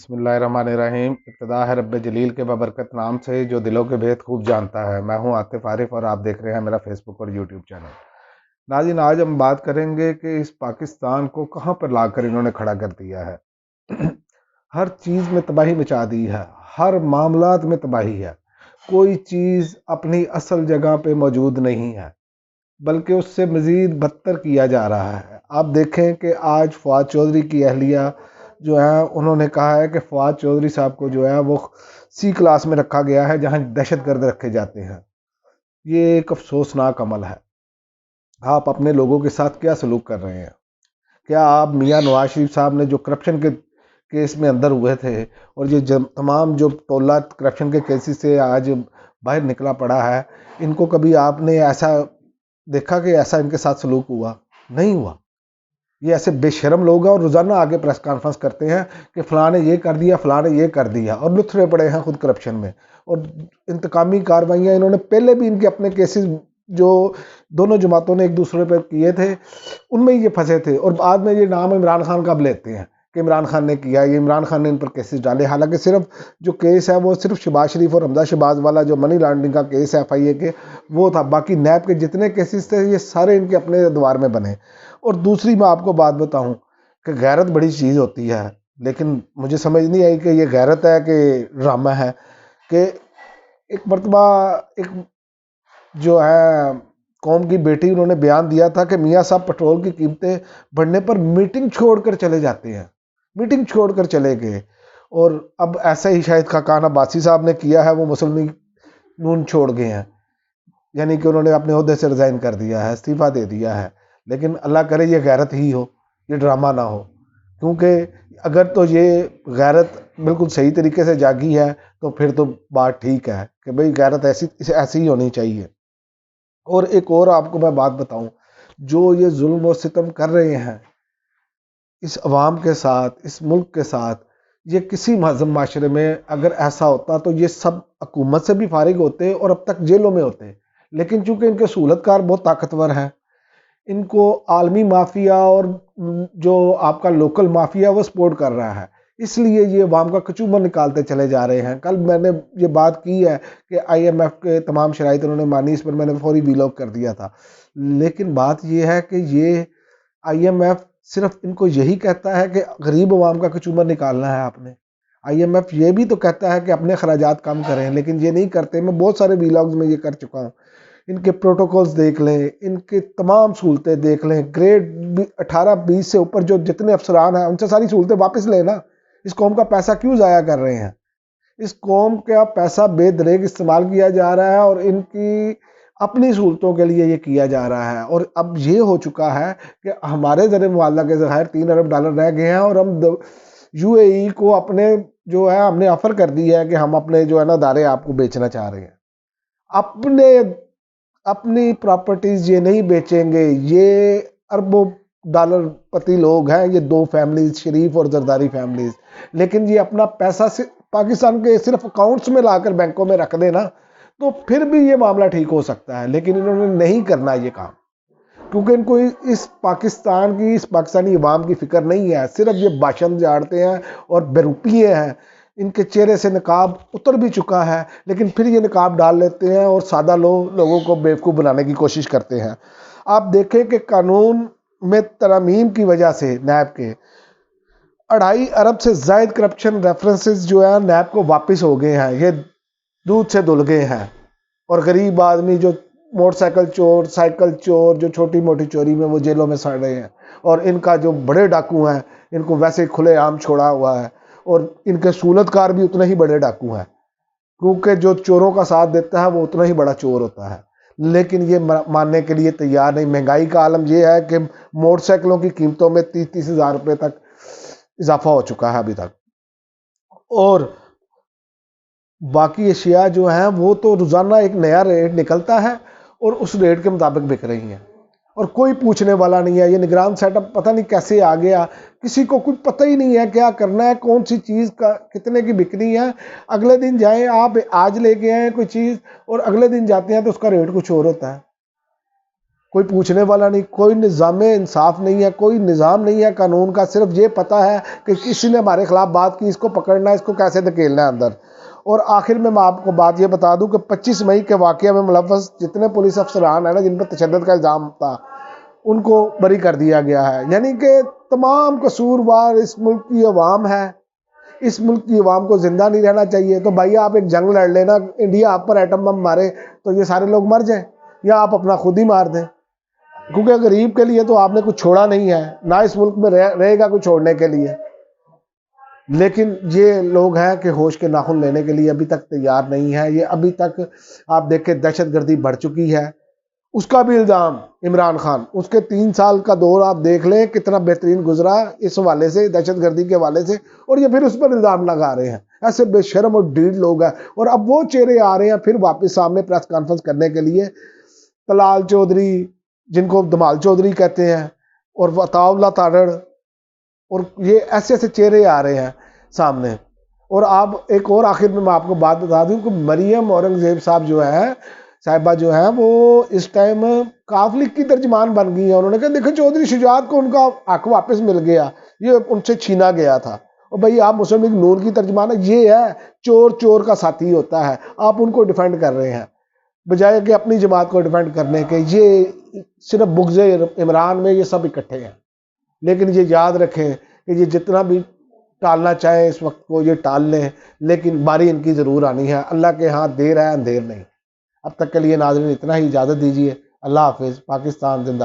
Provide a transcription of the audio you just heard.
بسم اللہ الرحمن الرحیم۔ ابتدا ہے رب جلیل کے بابرکت نام سے جو دلوں کے بھید خوب جانتا ہے۔ میں ہوں عاطف عارف اور آپ دیکھ رہے ہیں میرا فیس بک اور یوٹیوب چینل۔ ناظرین، آج ہم بات کریں گے کہ اس پاکستان کو کہاں پر لا کر انہوں نے کھڑا کر دیا ہے۔ ہر چیز میں تباہی مچا دی ہے، ہر معاملات میں تباہی ہے، کوئی چیز اپنی اصل جگہ پہ موجود نہیں ہے، بلکہ اس سے مزید بدتر کیا جا رہا ہے۔ آپ دیکھیں کہ آج فواد چودھری کی اہلیہ جو ہے انہوں نے کہا ہے کہ فواد چودھری صاحب کو جو ہے وہ سی کلاس میں رکھا گیا ہے جہاں دہشت گرد رکھے جاتے ہیں۔ یہ ایک افسوسناک عمل ہے۔ آپ اپنے لوگوں کے ساتھ کیا سلوک کر رہے ہیں؟ کیا آپ میاں نواز شریف صاحب نے جو کرپشن کے کیس میں اندر ہوئے تھے اور یہ تمام جو تولا کرپشن کے کیسز سے آج باہر نکلا پڑا ہے، ان کو کبھی آپ نے ایسا دیکھا کہ ایسا ان کے ساتھ سلوک ہوا؟ نہیں ہوا۔ یہ ایسے بے شرم لوگ ہیں اور روزانہ آگے پریس کانفرنس کرتے ہیں کہ فلاں نے یہ کر دیا، فلاں نے یہ کر دیا، اور لتھڑے پڑے ہیں خود کرپشن میں۔ اور انتقامی کارروائیاں انہوں نے پہلے بھی ان کے اپنے کیسز جو دونوں جماعتوں نے ایک دوسرے پہ کیے تھے ان میں یہ پھنسے تھے، اور بعد میں یہ نام عمران خان کا لیتے ہیں کہ عمران خان نے کیا، یہ عمران خان نے ان پر کیسز ڈالے، حالانکہ صرف جو کیس ہے وہ صرف شہباز شریف اور حمزہ شہباز والا جو منی لانڈرنگ کا کیس ہے FIA کے وہ تھا، باقی نیب کے جتنے کیسز تھے یہ سارے ان کے اپنے ادوار میں بنے۔ اور دوسری میں آپ کو بات بتاؤں کہ غیرت بڑی چیز ہوتی ہے، لیکن مجھے سمجھ نہیں آئی کہ یہ غیرت ہے کہ ڈرامہ ہے۔ کہ ایک مرتبہ ایک جو ہے قوم کی بیٹی انہوں نے بیان دیا تھا کہ میاں صاحب پٹرول کی قیمتیں بڑھنے پر میٹنگ چھوڑ کر چلے جاتے ہیں، میٹنگ چھوڑ کر چلے گئے۔ اور اب ایسا ہی شاید خاقان عباسی صاحب نے کیا ہے، وہ مسلم نون چھوڑ گئے ہیں، یعنی کہ انہوں نے اپنے عہدے سے ریزائن کر دیا ہے، استعفیٰ دے دیا ہے۔ لیکن اللہ کرے یہ غیرت ہی ہو، یہ ڈرامہ نہ ہو، کیونکہ اگر تو یہ غیرت بالکل صحیح طریقے سے جاگی ہے تو پھر تو بات ٹھیک ہے کہ بھئی غیرت ایسی ہی ہونی چاہیے۔ اور ایک اور آپ کو میں بات بتاؤں، جو یہ ظلم و ستم کر رہے ہیں اس عوام کے ساتھ، اس ملک کے ساتھ، یہ کسی مہذب معاشرے میں اگر ایسا ہوتا تو یہ سب حکومت سے بھی فارغ ہوتے اور اب تک جیلوں میں ہوتے، لیکن چونکہ ان کے سہولت کار بہت طاقتور ہیں، ان کو عالمی مافیا اور جو آپ کا لوکل مافیا وہ سپورٹ کر رہا ہے، اس لیے یہ عوام کا کچوبر نکالتے چلے جا رہے ہیں۔ کل میں نے یہ بات کی ہے کہ IMF کے تمام شرائط انہوں نے مانی، اس پر میں نے فوری ویلاگ کر دیا تھا، لیکن بات یہ ہے کہ یہ IMF صرف ان کو یہی کہتا ہے کہ غریب عوام کا کچوبر نکالنا ہے آپ نے۔ IMF یہ بھی تو کہتا ہے کہ اپنے اخراجات کم کریں، لیکن یہ نہیں کرتے۔ میں بہت سارے ویلاگز میں یہ کر چکا ہوں۔ ان کے پروٹوکولز دیکھ لیں، ان کے تمام سہولتیں دیکھ لیں، گریڈ 18-20 سے اوپر جو جتنے افسران ہیں ان سے ساری سہولتیں واپس لیں نا۔ اس قوم کا پیسہ کیوں ضائع کر رہے ہیں؟ اس قوم کا پیسہ بے دریغ استعمال کیا جا رہا ہے اور ان کی اپنی سہولتوں کے لیے یہ کیا جا رہا ہے۔ اور اب یہ ہو چکا ہے کہ ہمارے زر معاملہ کے ذخائر $3 ارب رہ گئے ہیں، اور ہم UAE کو اپنے جو ہے ہم نے آفر کر دی ہے کہ ہم اپنے جو ہے نا ادارے آپ کو بیچنا چاہ رہے ہیں۔ اپنی پراپرٹیز یہ نہیں بیچیں گے۔ یہ اربوں ڈالر پتی لوگ ہیں، یہ دو فیملیز، شریف اور زرداری فیملیز، لیکن یہ اپنا پیسہ پاکستان کے صرف اکاؤنٹس میں لا کر بینکوں میں رکھ دینا تو پھر بھی یہ معاملہ ٹھیک ہو سکتا ہے، لیکن انہوں نے نہیں کرنا یہ کام، کیونکہ ان کو اس پاکستان کی، اس پاکستانی عوام کی فکر نہیں ہے۔ صرف یہ بھاشن جھاڑتے ہیں اور بیروپیے ہیں۔ ان کے چہرے سے نقاب اتر بھی چکا ہے، لیکن پھر یہ نقاب ڈال لیتے ہیں اور سادہ لوگوں کو بیوقوف بنانے کی کوشش کرتے ہیں۔ آپ دیکھیں کہ قانون میں ترامیم کی وجہ سے نیب کے 2.5 ارب سے زائد کرپشن ریفرنسز جو ہے نیب کو واپس ہو گئے ہیں، یہ دودھ سے دھل گئے ہیں، اور غریب آدمی جو موٹر سائیکل چور، سائیکل چور، جو چھوٹی موٹی چوری میں وہ جیلوں میں سڑ رہے ہیں، اور ان کا جو بڑے ڈاکو ہیں ان کو ویسے کھلے عام چھوڑا ہوا ہے، اور ان کے سہولت کار بھی اتنے ہی بڑے ڈاکو ہیں، کیونکہ جو چوروں کا ساتھ دیتا ہے وہ اتنا ہی بڑا چور ہوتا ہے، لیکن یہ ماننے کے لیے تیار نہیں۔ مہنگائی کا عالم یہ ہے کہ موٹر سائیکلوں کی قیمتوں میں 30 ہزار روپے تک اضافہ ہو چکا ہے ابھی تک، اور باقی اشیاء جو ہیں وہ تو روزانہ ایک نیا ریٹ نکلتا ہے اور اس ریٹ کے مطابق بک رہی ہیں، اور کوئی پوچھنے والا نہیں ہے۔ یہ نگران سیٹ اپ پتہ نہیں کیسے آ گیا، کسی کو کچھ پتہ ہی نہیں ہے کیا کرنا ہے، کون سی چیز کا کتنے کی بکنی ہے۔ اگلے دن جائیں آپ، آج لے کے آئیں کوئی چیز اور اگلے دن جاتے ہیں تو اس کا ریٹ کچھ اور ہوتا ہے۔ کوئی پوچھنے والا نہیں, کوئی نظام انصاف نہیں ہے, کوئی نظام نہیں ہے قانون کا. صرف یہ پتہ ہے کہ کسی نے ہمارے خلاف بات کی, اس کو پکڑنا ہے, اس کو کیسے دھکیلنا ہے اندر. اور آخر میں آپ کو بات یہ بتا دوں کہ 25 مئی کے واقعہ میں ملوث جتنے پولیس افسران ہیں نا, جن پر تشدد کا الزام تھا, ان کو بری کر دیا گیا ہے. یعنی کہ تمام قصوروار اس ملک کی عوام ہے. اس ملک کی عوام کو زندہ نہیں رہنا چاہیے. تو بھائی آپ ایک جنگ لڑ لینا, انڈیا آپ پر ایٹم بم مارے تو یہ سارے لوگ مر جائیں, یا آپ اپنا خود ہی مار دیں. کیونکہ غریب کے لیے تو آپ نے کچھ چھوڑا نہیں ہے, نہ اس ملک میں رہے گا کچھ چھوڑنے کے لیے. لیکن یہ لوگ ہیں کہ ہوش کے ناخن لینے کے لیے ابھی تک تیار نہیں ہے. یہ ابھی تک آپ دیکھیں دہشت گردی بڑھ چکی ہے. اس کا بھی الزام عمران خان, اس کے 3 سال کا دور آپ دیکھ لیں کتنا بہترین گزرا اس حوالے سے, دہشت گردی کے حوالے سے, اور یہ پھر اس پر الزام لگا رہے ہیں. ایسے بے شرم اور ڈھیڑ لوگ ہیں. اور اب وہ چہرے آ رہے ہیں پھر واپس سامنے پریس کانفرنس کرنے کے لیے. طلال چودھری, جن کو دمال چودھری کہتے ہیں, اور عطا اللہ تارڑ, اور یہ ایسے ایسے چہرے آ رہے ہیں سامنے. اور آپ ایک اور آخر میں آپ کو بات بتا دوں کہ مریم اورنگزیب صاحبہ جو ہیں وہ اس ٹائم کاتھولک کی ترجمان بن گئی ہیں. انہوں نے کہا دیکھو چودھری شجاعت کو ان کا حق واپس مل گیا, یہ ان سے چھینا گیا تھا. اور بھائی آپ مسلم لیگ نون کی ترجمان ہے, یہ ہے چور چور کا ساتھی ہوتا ہے. آپ ان کو ڈیفینڈ کر رہے ہیں بجائے کہ اپنی جماعت کو ڈیفینڈ کرنے کے. یہ صرف بغض عمران میں یہ سب اکٹھے ہیں. لیکن یہ یاد رکھیں کہ یہ جتنا بھی ٹالنا چاہیں اس وقت کو یہ ٹال لیں, لیکن باری ان کی ضرور آنی ہے. اللہ کے ہاں دیر ہے اندھیر نہیں. اب تک کے لیے ناظرین اتنا ہی, اجازت دیجیے. اللہ حافظ. پاکستان زندہ.